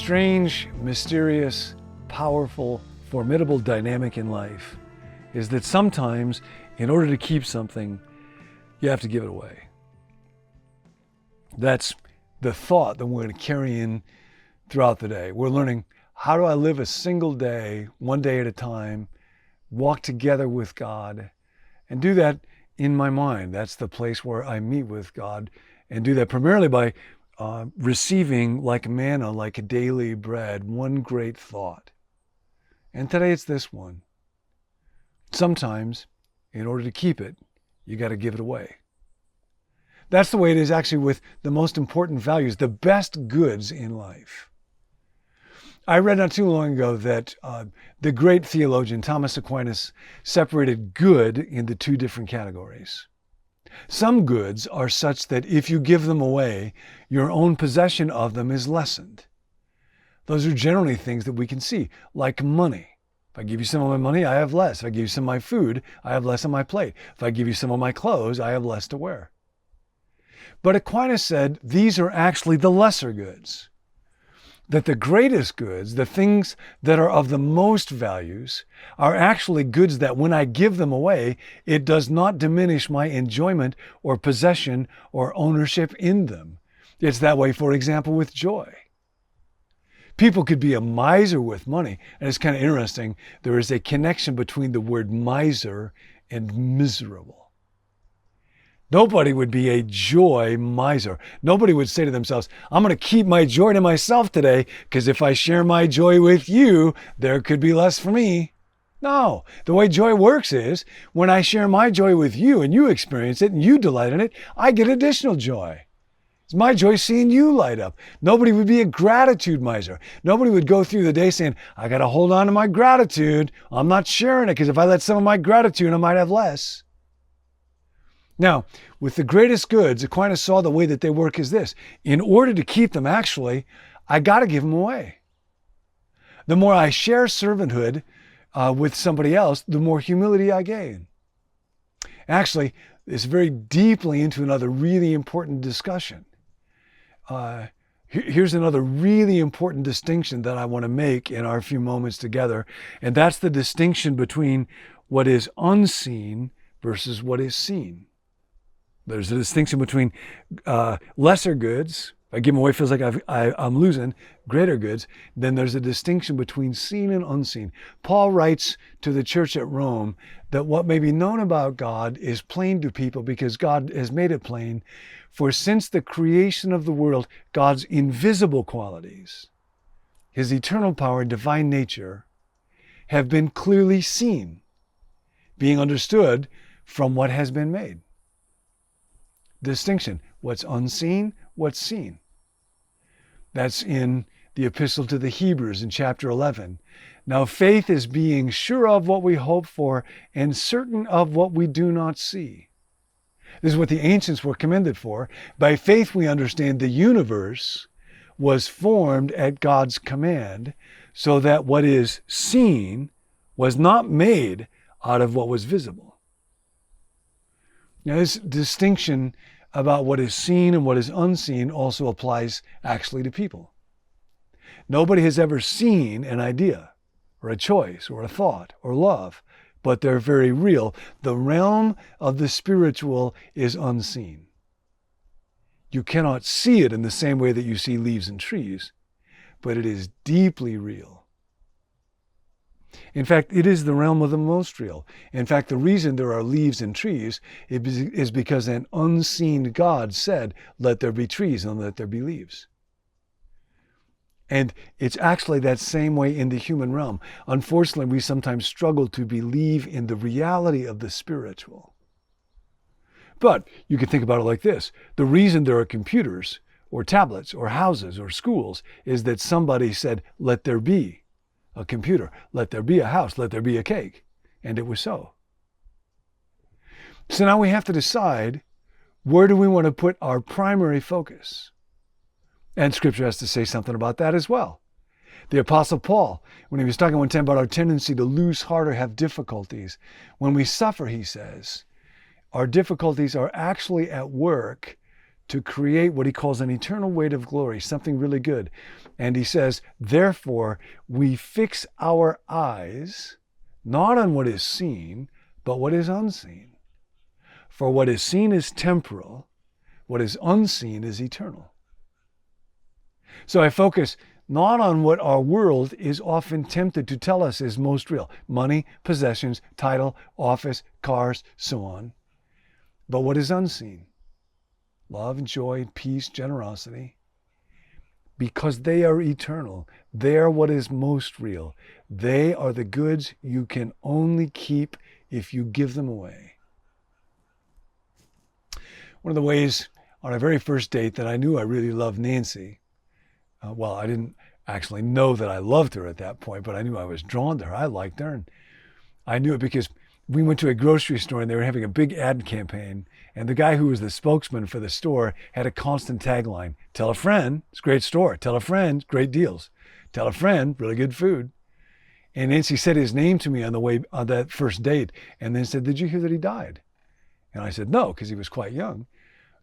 strange, mysterious, powerful, formidable dynamic in life is that sometimes, in order to keep something, you have to give it away. That's the thought that we're going to carry in throughout the day. We're learning, how do I live a single day, one day at a time, walk together with God, and do that in my mind. That's the place where I meet with God, and do that primarily by receiving like manna, like a daily bread, one great thought. And today it's this one. Sometimes, in order to keep it, you got to give it away. That's the way it is actually with the most important values, the best goods in life. I read not too long ago that the great theologian Thomas Aquinas separated good into two different categories. Some goods are such that if you give them away, your own possession of them is lessened. Those are generally things that we can see, like money. If I give you some of my money, I have less. If I give you some of my food, I have less on my plate. If I give you some of my clothes, I have less to wear. But Aquinas said these are actually the lesser goods. That the greatest goods, the things that are of the most values, are actually goods that when I give them away, it does not diminish my enjoyment or possession or ownership in them. It's that way, for example, with joy. People could be a miser with money, and it's kind of interesting. There is a connection between the word miser and miserable. Nobody would be a joy miser. Nobody would say to themselves, I'm going to keep my joy to myself today, because if I share my joy with you, there could be less for me. No, the way joy works is when I share my joy with you and you experience it and you delight in it, I get additional joy. It's my joy seeing you light up. Nobody would be a gratitude miser. Nobody would go through the day saying, I got to hold on to my gratitude. I'm not sharing it because if I let some of my gratitude, I might have less. Now, with the greatest goods, Aquinas saw the way that they work is this. In order to keep them, actually, I got to give them away. The more I share servanthood with somebody else, the more humility I gain. Actually, it's very deeply into another really important discussion. Here's another really important distinction that I want to make in our few moments together, and that's the distinction between what is unseen versus what is seen. There's a distinction between lesser goods. I give them away, feels like I'm losing. Greater goods. Then there's a distinction between seen and unseen. Paul writes to the church at Rome that what may be known about God is plain to people because God has made it plain. For since the creation of the world, God's invisible qualities, his eternal power and divine nature, have been clearly seen, being understood from what has been made. Distinction. What's unseen, what's seen. That's in the epistle to the Hebrews in chapter 11. Now faith is being sure of what we hope for and certain of what we do not see. This is what the ancients were commended for. By faith we understand the universe was formed at God's command, so that what is seen was not made out of what was visible. Now, this distinction about what is seen and what is unseen also applies actually to people. Nobody has ever seen an idea or a choice or a thought or love, but they're very real. The realm of the spiritual is unseen. You cannot see it in the same way that you see leaves and trees, but it is deeply real. In fact, it is the realm of the most real. In fact, the reason there are leaves and trees is because an unseen God said, let there be trees and let there be leaves. And it's actually that same way in the human realm. Unfortunately, we sometimes struggle to believe in the reality of the spiritual. But you can think about it like this. The reason there are computers or tablets or houses or schools is that somebody said, let there be a computer, let there be a house, let there be a cake. And it was so. So now we have to decide, where do we want to put our primary focus? And Scripture has to say something about that as well. The Apostle Paul, when he was talking one time about our tendency to lose heart or have difficulties, when we suffer, he says, our difficulties are actually at work to create what he calls an eternal weight of glory, something really good. And he says, therefore, we fix our eyes not on what is seen, but what is unseen. For what is seen is temporal, what is unseen is eternal. So I focus not on what our world is often tempted to tell us is most real. Money, possessions, title, office, cars, so on. But what is unseen. Love, joy, peace, generosity. Because they are eternal. They are what is most real. They are the goods you can only keep if you give them away. One of the ways on our very first date that I knew I really loved Nancy, well, I didn't actually know that I loved her at that point, but I knew I was drawn to her. I liked her. And I knew it because we went to a grocery store and they were having a big ad campaign. And the guy who was the spokesman for the store had a constant tagline. Tell a friend, it's a great store. Tell a friend, great deals. Tell a friend, really good food. And Nancy said his name to me on the way on that first date and then said, did you hear that he died? And I said, no, because he was quite young.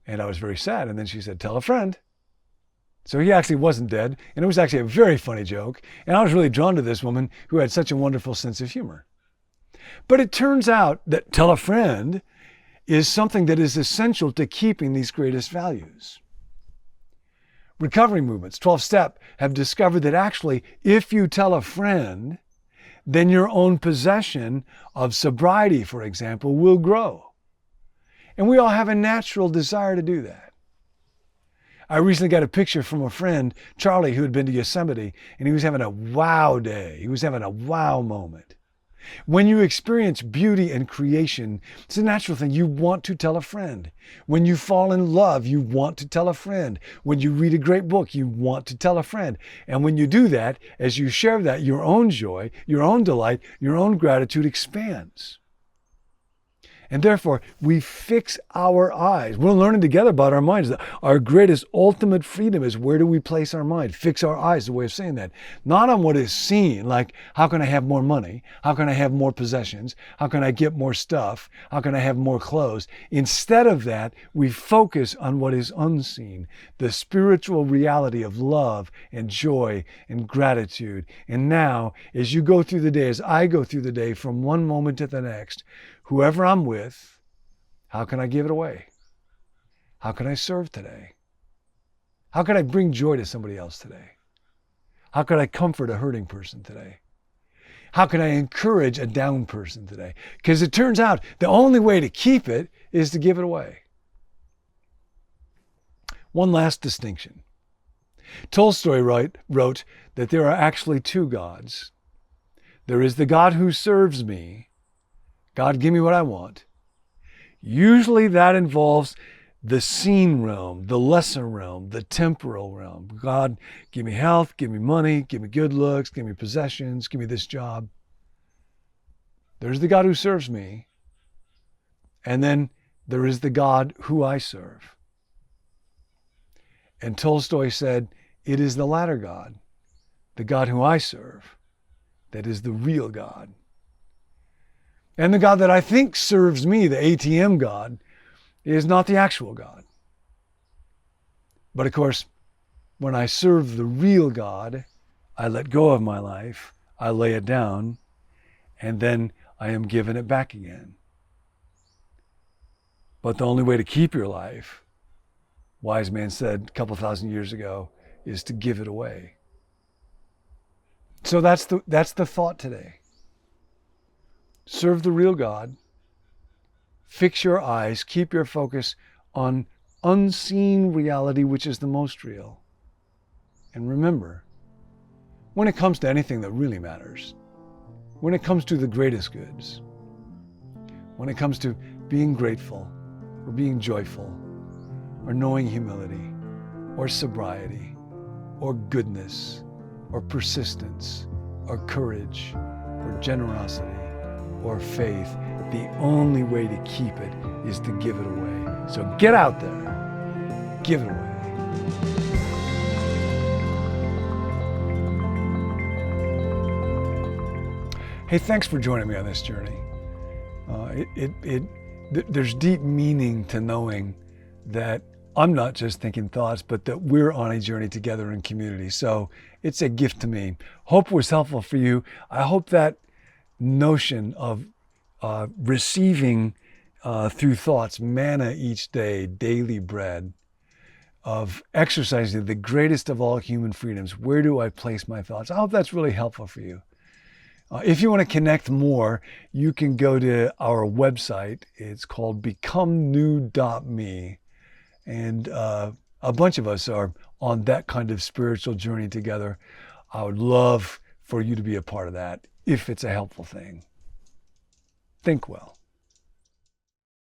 And I was very sad. And then she said, tell a friend. So he actually wasn't dead. And it was actually a very funny joke. And I was really drawn to this woman who had such a wonderful sense of humor. But it turns out that tell a friend is something that is essential to keeping these greatest values. Recovery movements, 12-step, have discovered that actually, if you tell a friend, then your own possession of sobriety, for example, will grow. And we all have a natural desire to do that. I recently got a picture from a friend, Charlie, who had been to Yosemite, and he was having a wow day. He was having a wow moment. When you experience beauty and creation, it's a natural thing. You want to tell a friend. When you fall in love, you want to tell a friend. When you read a great book, you want to tell a friend. And when you do that, as you share that, your own joy, your own delight, your own gratitude expands. And therefore, we fix our eyes. We're learning together about our minds. Our greatest ultimate freedom is where do we place our mind? Fix our eyes, the way of saying that. Not on what is seen, like how can I have more money? How can I have more possessions? How can I get more stuff? How can I have more clothes? Instead of that, we focus on what is unseen, the spiritual reality of love and joy and gratitude. And now, as you go through the day, as I go through the day, from one moment to the next, whoever I'm with, how can I give it away? How can I serve today? How can I bring joy to somebody else today? How can I comfort a hurting person today? How can I encourage a down person today? Because it turns out the only way to keep it is to give it away. One last distinction. Tolstoy wrote that there are actually two gods. There is the God who serves me. God, give me what I want. Usually that involves the seen realm, the lesser realm, the temporal realm. God, give me health, give me money, give me good looks, give me possessions, give me this job. There's the God who serves me. And then there is the God who I serve. And Tolstoy said, it is the latter God, the God who I serve, that is the real God. And the God that I think serves me, the ATM God, is not the actual God. But of course, when I serve the real God, I let go of my life, I lay it down, and then I am given it back again. But the only way to keep your life, wise man said a couple thousand years ago, is to give it away. So that's the thought today. Serve the real God. Fix your eyes. Keep your focus on unseen reality, which is the most real. And remember, when it comes to anything that really matters, when it comes to the greatest goods, when it comes to being grateful or being joyful or knowing humility or sobriety or goodness or persistence or courage or generosity or faith, the only way to keep it is to give it away. So get out there, give it away. Hey, thanks for joining me on this journey. There's deep meaning to knowing that I'm not just thinking thoughts, but that we're on a journey together in community. So it's a gift to me. Hope was helpful for you. I hope that notion of receiving through thoughts manna each day, daily bread, of exercising the greatest of all human freedoms. Where do I place my thoughts? I hope that's really helpful for you. If you want to connect more, you can go to our website. It's called becomenew.me. And a bunch of us are on that kind of spiritual journey together. I would love for you to be a part of that if it's a helpful thing. Think well.